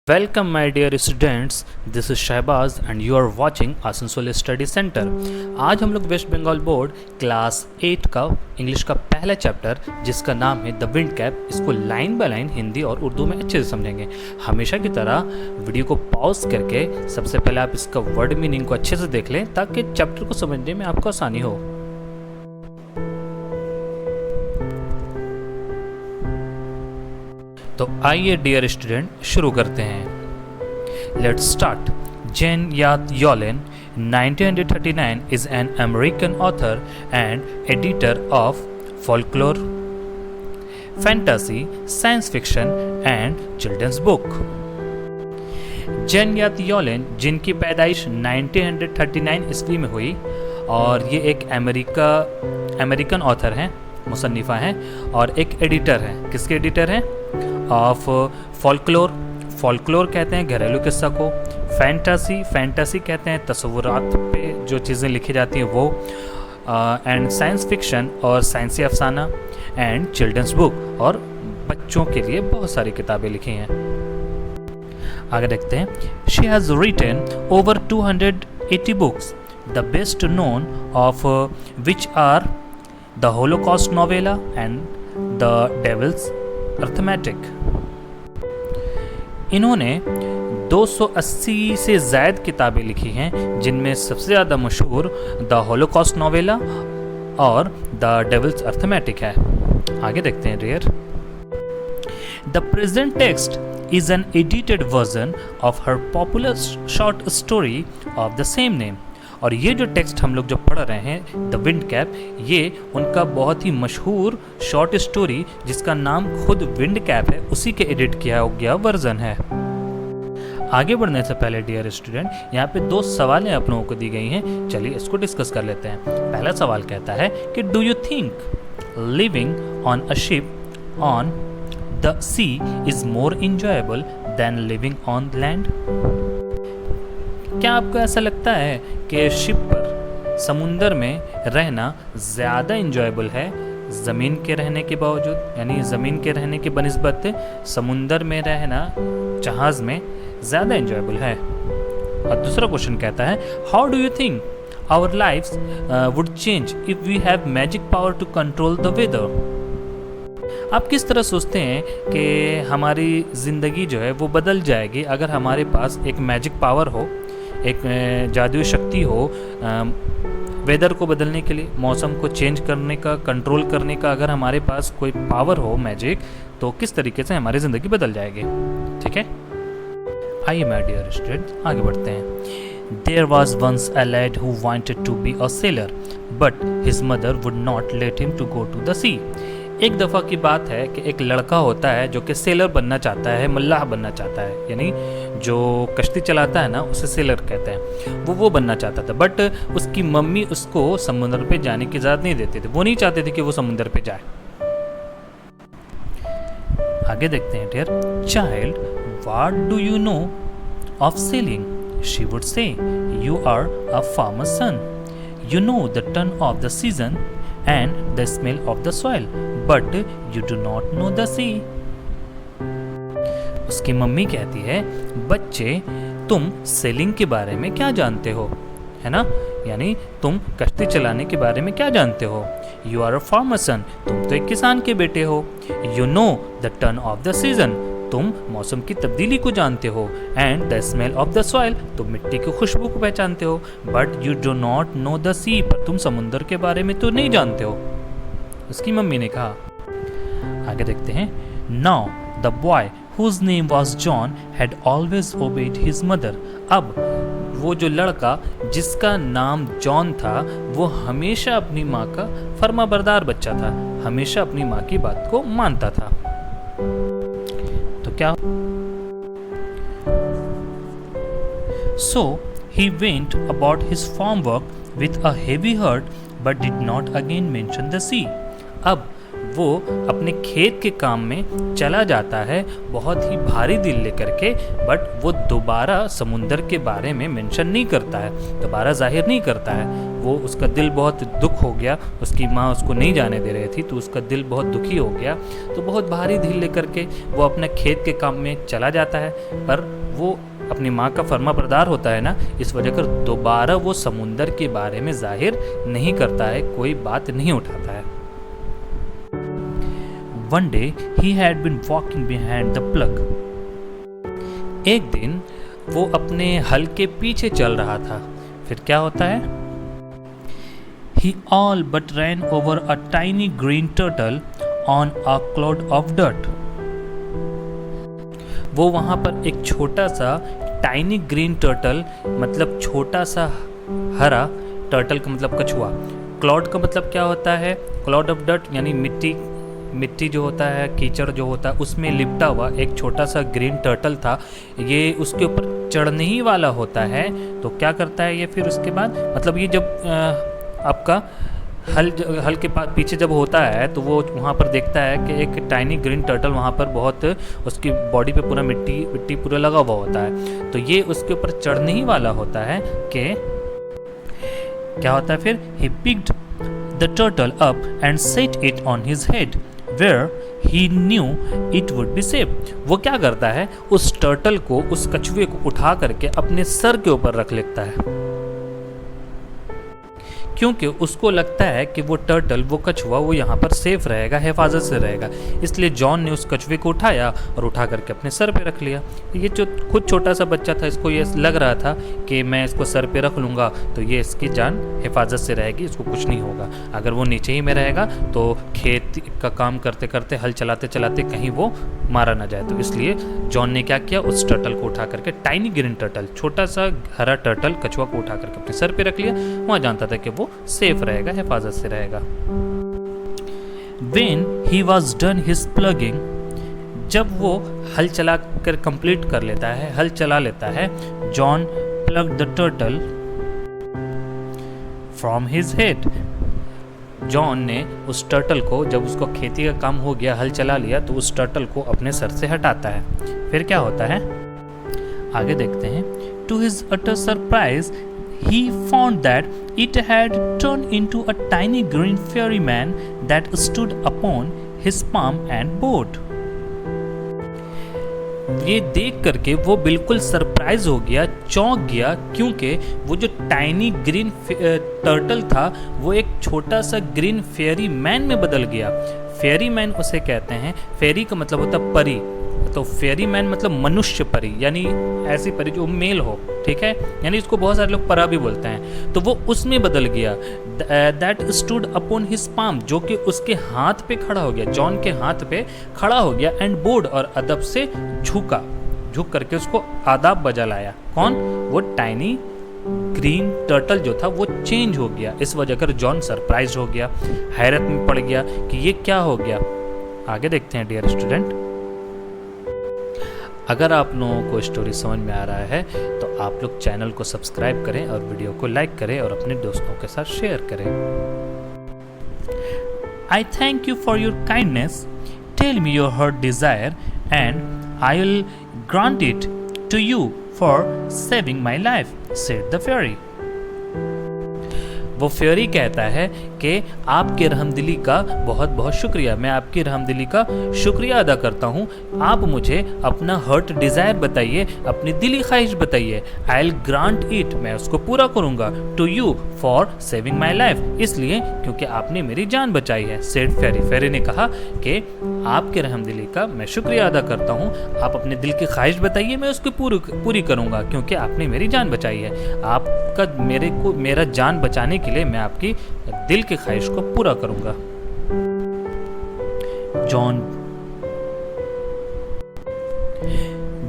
Welcome my dear students, this is Shahbaz and you are watching Asansol study centre. आज हम लोग waste Bengal board class 8 का English का पहला चैप्टर जिसका नाम है द विंड कैप, इसको लाइन बाय लाइन हिंदी और उर्दू में अच्छे से समझेंगे। हमेशा की तरह वीडियो को पॉज करके सबसे पहले आप इसका वर्ड मीनिंग को अच्छे से देख लें ताकि चैप्टर को समझने में आपको आसानी हो। तो आइए डियर स्टूडेंट शुरू करते हैं। Let's start. जेन यात योलेन 1939 is an American author and editor of folklore, fantasy, science fiction and children's book। जेन यात योलेन जिनकी पैदाइश 1939 ईस्वी में हुई और ये एक अमेरिकन ऑथर हैं, मुसन्निफा हैं और एक एडिटर हैं। किसके एडिटर हैं? Of folklore. फॉल्कलोर कहते हैं घरेलू किस्सा को। फैंटासी कहते हैं तस्वुरात पे जो चीज़ें लिखी जाती हैं वो। एंड साइंस फिक्शन और साइंसी अफसाना। एंड चिल्ड्रंस बुक और बच्चों के लिए बहुत सारी किताबें लिखी हैं। आगे देखते हैं। She has written over 280 books, the best known of which are the holocaust novella and the devil's arithmetic. इन्होंने 280 से ज़ायद किताबें लिखी हैं जिनमें सबसे ज़्यादा मशहूर द होलोकॉस्ट नोवेला और द डेविल्स अर्थमेटिक है। आगे देखते हैं dear. The present text is an edited version of her popular short story of the same name. और ये जो टेक्स्ट हम लोग जो पढ़ रहे हैं द विंड कैप, ये उनका बहुत ही मशहूर शॉर्ट स्टोरी जिसका नाम खुद विंड कैप है उसी के एडिट किया गया वर्जन है। आगे बढ़ने से पहले डियर स्टूडेंट यहाँ पे दो सवालें आप लोगों को दी गई हैं, चलिए इसको डिस्कस कर लेते हैं। पहला सवाल कहता है कि do you think living on a ship on the sea is more enjoyable than living on land. क्या आपको ऐसा लगता है कि शिप पर समुंदर में रहना ज़्यादा इंजॉयबल है ज़मीन के रहने के बावजूद, यानी ज़मीन के रहने के बनिस्बत समुंदर में रहना जहाज़ में ज़्यादा इंजॉयबल है? और दूसरा क्वेश्चन कहता है how do you think our lifes would change if we have magic power to control the weather. आप किस तरह सोचते हैं कि हमारी ज़िंदगी जो है वो बदल जाएगी अगर हमारे पास एक मैजिक पावर हो, एक जादुई शक्ति हो वेदर को बदलने के लिए, मौसम को चेंज करने का, कंट्रोल करने का अगर हमारे पास कोई पावर हो मैजिक, तो किस तरीके से हमारी ज़िंदगी बदल जाएगी। ठीक है, आइए माय डियर स्टूडेंट आगे बढ़ते हैं। There was once a lad who wanted to be a sailor but his mother would not let him to go to the sea. एक दफ़ा की बात है कि एक लड़का होता है जो कि सेलर बनना चाहता है, मल्लाह बनना चाहता है, यानी जो कश्ती चलाता है ना उसे सेलर कहते हैं। वो बनना चाहता था बट उसकी मम्मी उसको समुद्र पे जाने की इजाज़त नहीं देती थी, वो नहीं चाहते थे कि वो समुद्र पे जाए। आगे देखते हैं dear. Child what do you know of sailing? She would say you are a farmer's son, you know the turn of the season and the smell of the soil, but you do not know the sea। उसकी mummy कहती है बच्चे तुम selling के बारे में क्या जानते हो, है ना, यानी तुम कश्ती चलाने के बारे में क्या जानते हो। You are a farmer son, तुम तो एक किसान के बेटे हो। You know the turn of the season, तुम मौसम की तब्दीली को जानते हो। And the smell of the soil, तुम मिट्टी की खुशबू को पहचानते हो। But you do not know the sea, पर तुम समुद्र के बारे में तो नहीं जानते हो, उसकी मम्मी ने कहा। आगे देखते हैं। Now the boy whose name was John had always obeyed his mother. अब वो जो लड़का जिसका नाम जॉन था वो हमेशा अपनी माँ का फर्माबरदार बच्चा था, हमेशा अपनी माँ की बात को मानता था। क्या? So he went about his farm work with a heavy heart, but did not again mention the sea। अब वो अपने खेत के काम में चला जाता है बहुत ही भारी दिल लेकर के, बट वो दोबारा समुंदर के बारे में मेंशन नहीं करता है, दोबारा जाहिर नहीं करता है। वो उसका दिल बहुत दुख हो गया, उसकी माँ उसको नहीं जाने दे रही थी, तो उसका दिल बहुत दुखी हो गया। तो बहुत भारी दिल लेकर के वो अपने खेत के काम में चला जाता है, पर वो अपनी माँ का फर्माबरदार होता है ना, इस वजह कर दोबारा वो समुंदर के बारे में जाहिर नहीं करता है, कोई बात नहीं उठाता है। One day he had been walking behind the plug. एक दिन वो अपने हल के पीछे चल रहा था। फिर क्या होता है? He all but ran over a tiny green turtle on a cloud of dirt. वो वहाँ पर एक छोटा सा टाइनी ग्रीन टर्टल, मतलब छोटा सा हरा, टर्टल का मतलब कछुआ, क्लाउड का मतलब क्या होता है? क्लाउड ऑफ डर्ट यानी मिट्टी जो होता है, कीचड़ जो होता है, उसमें लिपटा हुआ एक छोटा सा ग्रीन टर्टल था। ये उसके ऊपर चढ़ने ही वाला होता है। तो क्या करता है ये फिर उसके बाद, मतलब ये जब आपका हल के पीछे जब होता है तो वो वहाँ पर देखता है कि एक टाइनी ग्रीन टर्टल वहाँ पर बहुत, उसकी बॉडी पे पूरा मिट्टी पूरा लगा हुआ होता है। तो ये उसके ऊपर चढ़ने ही वाला होता है कि क्या होता है फिर? He picked the turtle up and set it on his head where he knew it would be safe. वो क्या करता है? उस टर्टल को, उस कछुए को उठा करके अपने सर के ऊपर रख लेता है, क्योंकि उसको लगता है कि वो टर्टल, वो कछुआ, वो यहाँ पर सेफ रहेगा, हिफाजत से रहेगा। इसलिए जॉन ने उस कछुए को उठाया और उठा करके अपने सर पे रख लिया। ये जो खुद छोटा सा बच्चा था, इसको ये लग रहा था कि मैं इसको सर पे रख लूँगा तो ये इसकी जान हिफाजत से रहेगी, इसको कुछ नहीं होगा। अगर वो नीचे ही में रहेगा तो खेत का काम करते करते, हल चलाते चलाते कहीं वो मारा ना जाए। तो इसलिए जॉन ने क्या किया? उस टर्टल को उठा करके, टाइनी ग्रीन टर्टल, छोटा सा हरा टर्टल, कछुआ को उठा करके अपने सर पे रख लिया। वहाँ जानता था कि वो सेफ रहेगा, हिफाजत से रहेगा। When he was done his plugging, जब वो हल चला कर कंप्लीट कर लेता है, हल चला लेता है, John plugged the turtle from his head. John ने उस टर्टल को, जब उसको खेती का काम हो गया, हल चला लिया, तो उस टर्टल को अपने सर से हटाता है। फिर क्या होता है आगे देखते हैं। To his utter surprise, he found that it had turned into a tiny green fairy man that stood upon his palm and bowed. ये देख करके वो बिल्कुल सरप्राइज हो गया, चौंक गया, क्योंकि वो जो टाइनी ग्रीन टर्टल था वो एक छोटा सा ग्रीन फेरी मैन में बदल गया। फेरी मैन उसे कहते हैं, फेरी का मतलब होता है परी, तो फेरी मैन मतलब मनुष्य परी, यानी ऐसी परी जो मेल हो, ठीक है, यानी इसको बहुत सारे लोग परा भी बोलते हैं। तो वो उसमें बदल गया। That stood upon his palm, जो कि उसके हाथ पे खड़ा हो गया, जॉन के हाथ पे खड़ा हो गया। एंड बोर्ड, और अदब से झुक करके उसको आदाब बजा लाया। कौन? वो टाइनी ग्रीन टर्टल जो था वो चेंज हो गया। इस वजह कर जॉन सरप्राइज हो गया, हैरत में पड़ गया कि ये क्या हो गया। आगे देखते हैं डियर स्टूडेंट। अगर आप लोगों को स्टोरी समझ में आ रहा है तो आप लोग चैनल को सब्सक्राइब करें और वीडियो को लाइक करें और अपने दोस्तों के साथ शेयर करें। I thank you for your kindness. Tell me your heart desire and I will grant it to you for saving my life, said the fairy. वो फेरी कहता है कि आपके रहमदिली का बहुत बहुत शुक्रिया, मैं आपकी रहमदिली का शुक्रिया अदा करता हूँ। आप मुझे अपना हर्ट डिज़ायर बताइए, अपनी दिली ख्वाहिश बताइए। आई विल ग्रांट इट, मैं उसको पूरा करूँगा। To you for saving my life, इसलिए क्योंकि आपने मेरी जान बचाई है। सेड फेरी, फेरी ने कहा कि आपके रहमदिली का मैं शुक्रिया अदा करता हूँ। आप अपने दिल की ख्वाहिश बताइए, मैं उसकी पूरी करूँगा, क्योंकि आपने मेरी जान बचाई है। आपका मेरा जान बचाने के लिए मैं आपकी दिल की ख्वाहिश को पूरा करूंगा।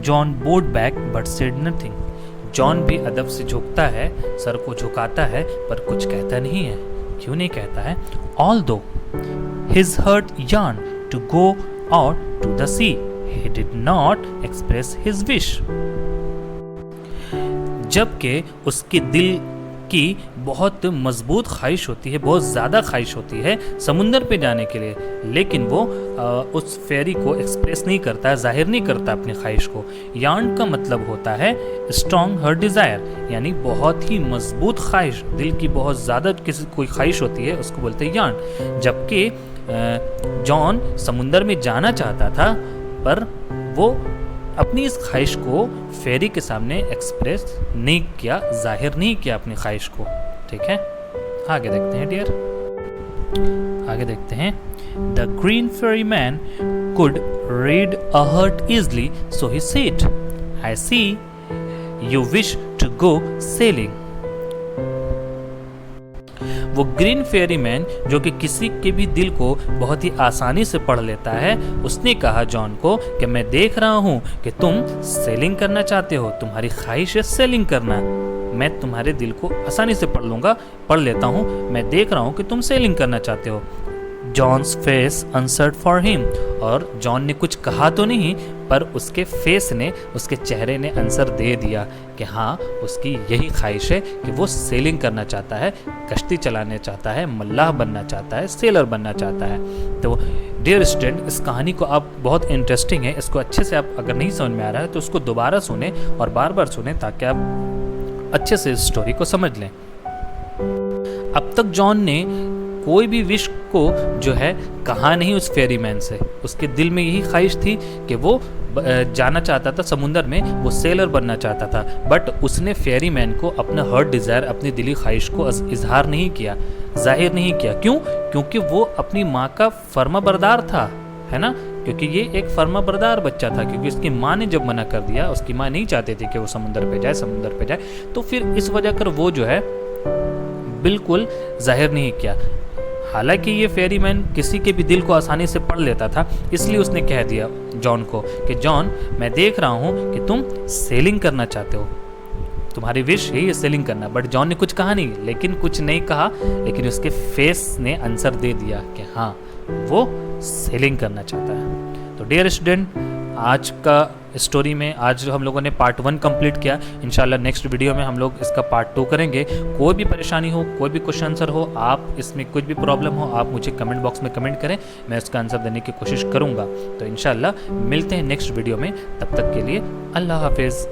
John bowed back but said nothing. John भी अदब से झुकता है, सर को झुकाता है, पर कुछ कहता नहीं है। क्यों नहीं कहता है? Although his heart yearned to go out to the sea, he did not express his wish. जबकि उसके दिल कि बहुत मजबूत ख्वाहिश होती है, बहुत ज़्यादा ख्वाहिश होती है समुंदर पे जाने के लिए, लेकिन वो उस फेरी को एक्सप्रेस नहीं करता है, जाहिर नहीं करता अपनी ख्वाहिश को। यार्न का मतलब होता है स्ट्रॉन्ग हर डिज़ायर, यानी बहुत ही मजबूत ख्वाहिश, दिल की बहुत ज़्यादा किसी कोई ख्वाहिश होती है उसको बोलते हैं यार्न। जबकि जॉन समुंदर में जाना चाहता था, पर वो अपनी इस ख्वाहिश को फेरी के सामने एक्सप्रेस नहीं किया, जाहिर नहीं किया अपनी ख्वाहिश को। ठीक है, आगे देखते हैं डियर, आगे देखते हैं। The green fairy man could read a heart easily, so he said, I see you wish to go sailing. वो ग्रीन फेरी मैन, जो कि किसी के भी दिल को बहुत ही आसानी से पढ़ लेता है, उसने कहा जॉन को कि मैं देख रहा हूँ कि तुम सेलिंग करना चाहते हो, तुम्हारी ख्वाहिश है सेलिंग करना। मैं तुम्हारे दिल को आसानी से पढ़ लेता हूँ, मैं देख रहा हूँ कि तुम सेलिंग करना चाहते हो। John's face answered for him, और जॉन ने कुछ कहा तो नहीं, पर उसके फेस ने, उसके चेहरे ने आंसर दे दिया कि हाँ, उसकी यही ख्वाहिश है कि वो सेलिंग करना चाहता है, कश्ती चलाने चाहता है, मल्लाह बनना चाहता है, सेलर बनना चाहता है। तो डियर स्टूडेंट, इस कहानी को आप बहुत इंटरेस्टिंग है, इसको अच्छे से आप अगर नहीं समझ में आ रहा है तो उसको दोबारा सुने और बार बार सुने, ताकि आप अच्छे से इस स्टोरी को समझ लें। अब तक जॉन ने कोई भी विश को जो है कहा नहीं उस फेरी मैन से, उसके दिल में यही ख्वाहिश थी कि वो जाना चाहता था समुंदर में, वो सेलर बनना चाहता था, बट उसने फेरी मैन को अपना हर्ट डिज़ायर, अपनी दिली ख्वाहिश को इजहार नहीं किया, जाहिर नहीं किया। क्यों? क्योंकि वो अपनी माँ का फर्माबरदार था, है ना, क्योंकि ये एक फर्माबरदार बच्चा था, क्योंकि उसकी माँ ने जब मना कर दिया, उसकी माँ नहीं चाहती थी कि वो समुंदर पे जाए, तो फिर इस वजह कर वो जो है बिल्कुल जाहिर नहीं किया। हालांकि ये फेरी मैन किसी के भी दिल को आसानी से पढ़ लेता था, इसलिए उसने कह दिया जॉन को कि जॉन, मैं देख रहा हूँ कि तुम सेलिंग करना चाहते हो, तुम्हारी विश यही है सेलिंग करना। बट जॉन ने कुछ कहा नहीं, लेकिन कुछ नहीं कहा, लेकिन उसके फेस ने आंसर दे दिया कि हाँ, वो सेलिंग करना चाहता है। तो डियर स्टूडेंट, आज का स्टोरी में आज हम लोगों ने पार्ट 1 कंप्लीट किया। इंशाल्लाह नेक्स्ट वीडियो में हम लोग इसका पार्ट 2 करेंगे। कोई भी परेशानी हो, कोई भी क्वेश्चन आंसर हो, आप इसमें कुछ भी प्रॉब्लम हो, आप मुझे कमेंट बॉक्स में कमेंट करें, मैं उसका आंसर देने की कोशिश करूँगा। तो इंशाल्लाह मिलते हैं नेक्स्ट वीडियो में, तब तक के लिए अल्लाह हाफिज़।